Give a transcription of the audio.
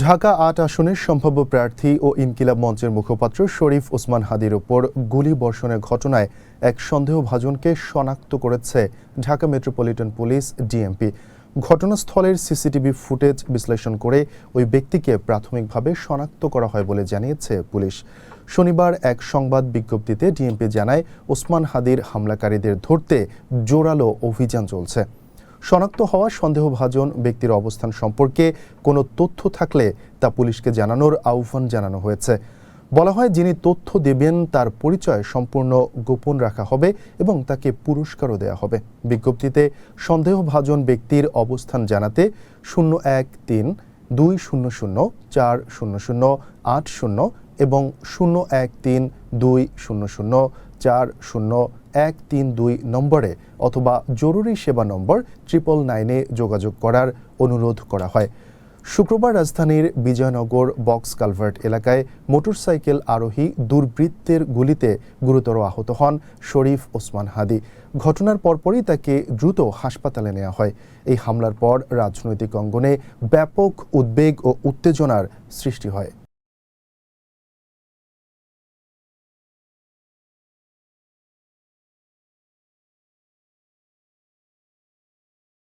ঢাকা ৮ আসনের সম্ভাব্য প্রার্থী ও ইনকিলাব মঞ্চের মুখপাত্র শরীফ ওসমান হাদির ওপর গুলি বর্ষণের ঘটনায় এক সন্দেহভাজনকে শনাক্ত করেছে ঢাকা মেট্রোপলিটন পুলিশ ডিএমপি। ঘটনাস্থলের সিসিটিভি ফুটেজ বিশ্লেষণ করে ওই ব্যক্তিকে প্রাথমিকভাবে শনাক্ত করা হয় বলে জানিয়েছে পুলিশ। শনিবার এক সংবাদ বিজ্ঞপ্তিতে ডিএমপি জানায়, ওসমান হাদির হামলাকারীদের ধরতে জোরালো অভিযান চলছে। শনাক্ত হওয়া সন্দেহভাজন ব্যক্তির অবস্থান সম্পর্কে কোনো তথ্য থাকলে তা পুলিশকে জানানোর আহ্বান জানানো হয়েছে। বলা হয়, যিনি তথ্য দেবেন তার পরিচয় সম্পূর্ণ গোপন রাখা হবে এবং তাকে পুরস্কারও দেওয়া হবে। বিজ্ঞপ্তিতে সন্দেহভাজন ব্যক্তির অবস্থান জানাতে 013-200-400-80 এবং 013-200-40132 নম্বরে অথবা জরুরি সেবা নম্বর 999-এ যোগাযোগ করার অনুরোধ করা হয়। শুক্রবার রাজধানীর বিজয়নগর বক্স কালভার্ট এলাকায় মোটরসাইকেল আরোহী দুর্বৃত্তের গুলিতে গুরুতর আহত হন শরীফ ওসমান হাদি। ঘটনার পরপরই তাকে দ্রুত হাসপাতালে নেওয়া হয়। এই হামলার পর রাজনৈতিক অঙ্গনে ব্যাপক উদ্বেগ ও উত্তেজনার সৃষ্টি হয়।